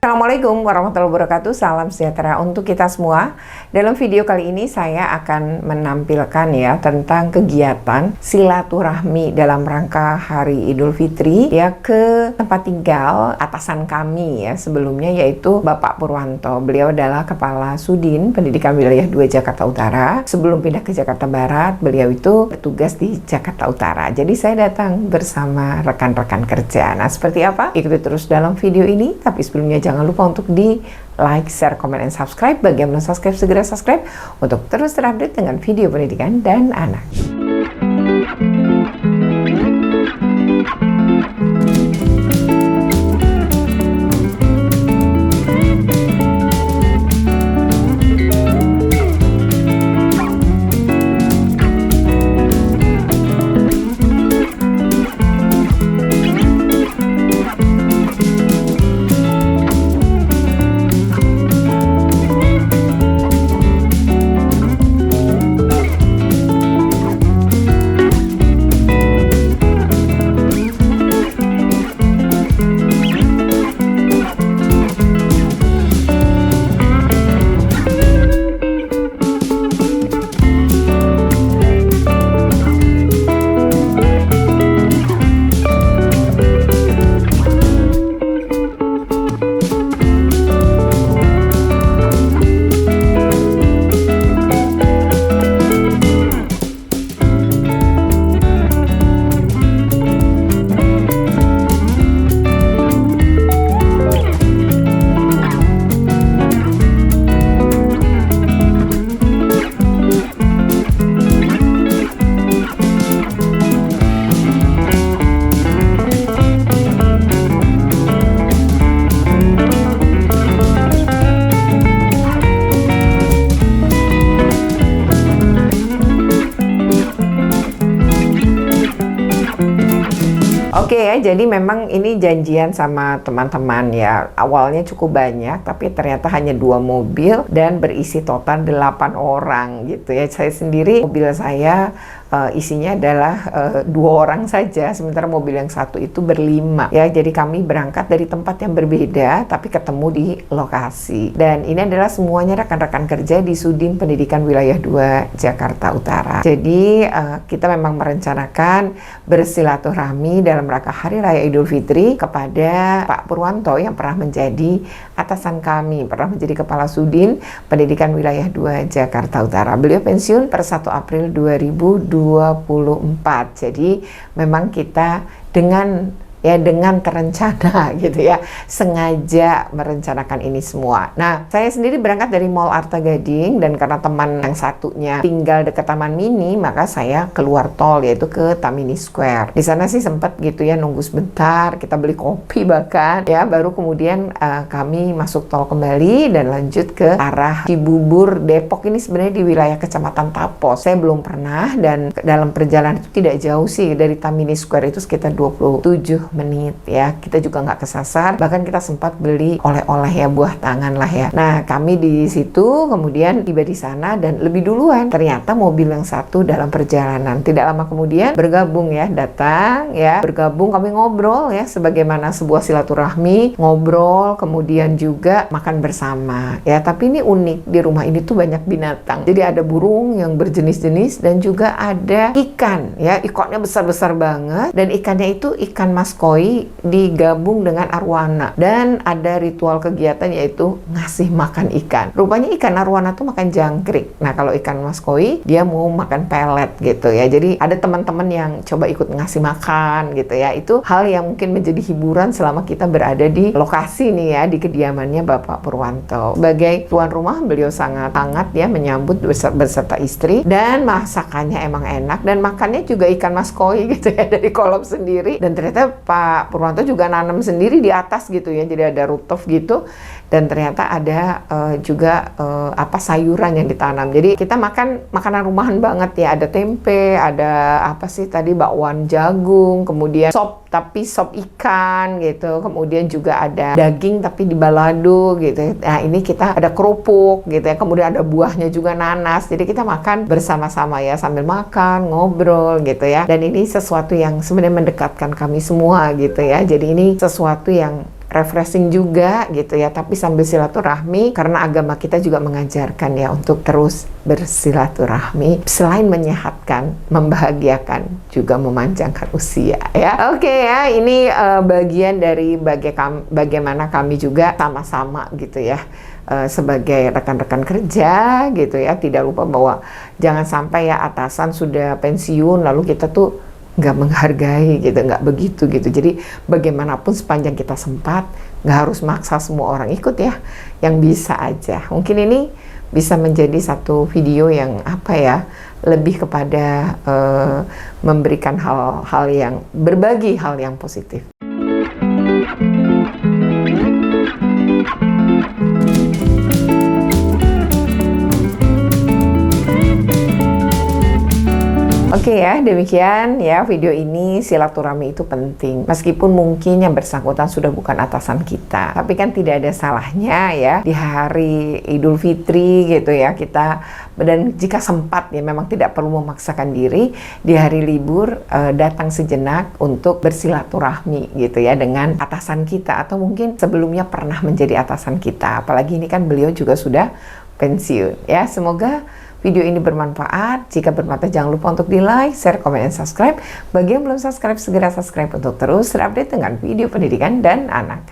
Assalamualaikum warahmatullahi wabarakatuh. Salam sejahtera untuk kita semua. Dalam video kali ini saya akan menampilkan ya tentang kegiatan silaturahmi dalam rangka Hari Idul Fitri ya ke tempat tinggal atasan kami ya sebelumnya, yaitu Bapak Purwanto. Beliau adalah Kepala Sudin Pendidikan Wilayah 2 Jakarta Utara. Sebelum pindah ke Jakarta Barat, beliau itu bertugas di Jakarta Utara. Jadi saya datang bersama rekan-rekan kerja. Nah, seperti apa? Ikuti terus dalam video ini. Tapi sebelumnya jangan lupa untuk di like, share, comment, dan subscribe. Bagi yang belum subscribe, segera subscribe untuk terus terupdate dengan video pendidikan dan anak. Oke ya, jadi memang ini janjian sama teman-teman ya. Awalnya cukup banyak, tapi ternyata hanya 2 mobil dan berisi total 8 orang gitu ya. Saya sendiri, mobil saya isinya adalah 2 orang saja, sementara mobil yang satu itu berlima ya. Jadi kami berangkat dari tempat yang berbeda, tapi ketemu di lokasi. Dan ini adalah semuanya rekan-rekan kerja di Sudin Pendidikan Wilayah 2 Jakarta Utara. Jadi kita memang merencanakan bersilaturahmi dalam rangka Hari Raya Idul Fitri kepada Pak Purwanto yang pernah menjadi atasan kami, pernah menjadi Kepala Sudin Pendidikan Wilayah 2 Jakarta Utara. Beliau pensiun per 1 April 2024. Jadi memang kita dengan terencana gitu ya, sengaja merencanakan ini semua. Nah, saya sendiri berangkat dari Mall Arta Gading, dan karena teman yang satunya tinggal dekat Taman Mini, maka saya keluar tol, yaitu ke Tamini Square. Di sana sih sempat gitu ya nunggu sebentar, kita beli kopi bahkan ya, baru kemudian kami masuk tol kembali dan lanjut ke arah Cibubur, Depok. Ini sebenarnya di wilayah Kecamatan Tapos. Saya belum pernah, dan dalam perjalanan itu tidak jauh sih dari Tamini Square, itu sekitar 27 menit ya. Kita juga nggak kesasar, bahkan kita sempat beli oleh-oleh ya, buah tangan lah ya. Nah, kami di situ kemudian tiba di sana, dan lebih duluan ternyata mobil yang satu dalam perjalanan. Tidak lama kemudian bergabung ya, datang ya, bergabung, kami ngobrol ya, sebagaimana sebuah silaturahmi, ngobrol, kemudian juga makan bersama ya. Tapi ini unik, di rumah ini tuh banyak binatang. Jadi ada burung yang berjenis-jenis, dan juga ada ikan ya, ikannya besar-besar banget, dan ikannya itu ikan mas koi digabung dengan arwana, dan ada ritual kegiatan yaitu ngasih makan ikan. Rupanya ikan arwana tuh makan jangkrik. Nah, kalau ikan mas koi dia mau makan pelet gitu ya. Jadi ada teman-teman yang coba ikut ngasih makan gitu ya. Itu hal yang mungkin menjadi hiburan selama kita berada di lokasi nih ya, di kediamannya Bapak Purwanto. Sebagai tuan rumah, beliau sangat hangat ya menyambut beserta istri, dan masakannya emang enak, dan makannya juga ikan mas koi gitu ya, dari kolam sendiri. Dan ternyata Pak Purwanto juga nanam sendiri di atas gitu ya, jadi ada rooftop gitu, dan ternyata ada juga sayuran yang ditanam. Jadi kita makan makanan rumahan banget ya, ada tempe, ada apa sih tadi, bakwan jagung, kemudian sop, tapi sop ikan gitu, kemudian juga ada daging tapi di balado gitu. Nah, ini kita ada kerupuk gitu ya, kemudian ada buahnya juga, nanas. Jadi kita makan bersama-sama ya, sambil makan, ngobrol gitu ya. Dan ini sesuatu yang sebenarnya mendekatkan kami semua gitu ya. Jadi ini sesuatu yang refreshing juga gitu ya, tapi sambil silaturahmi karena agama kita juga mengajarkan ya untuk terus bersilaturahmi selain menyehatkan, membahagiakan, juga memanjangkan usia ya. Oke ya, ini bagian dari bagaimana kami juga sama-sama gitu ya sebagai rekan-rekan kerja gitu ya, tidak lupa bahwa jangan sampai ya atasan sudah pensiun lalu kita tuh nggak menghargai gitu, nggak begitu gitu. Jadi bagaimanapun sepanjang kita sempat, nggak harus maksa semua orang ikut ya, yang bisa aja. Mungkin ini bisa menjadi satu video yang apa ya, lebih kepada memberikan hal-hal yang, berbagi hal yang positif. Oke ya, demikian ya video ini. Silaturahmi itu penting. Meskipun mungkin yang bersangkutan sudah bukan atasan kita, tapi kan tidak ada salahnya ya di hari Idul Fitri gitu ya kita, dan jika sempat ya memang tidak perlu memaksakan diri di hari libur datang sejenak untuk bersilaturahmi gitu ya dengan atasan kita, atau mungkin sebelumnya pernah menjadi atasan kita. Apalagi ini kan beliau juga sudah pensiun ya. Semoga video ini bermanfaat. Jika bermanfaat jangan lupa untuk di like, share, komen, dan subscribe. Bagi yang belum subscribe segera subscribe untuk terus terupdate dengan video pendidikan dan anak.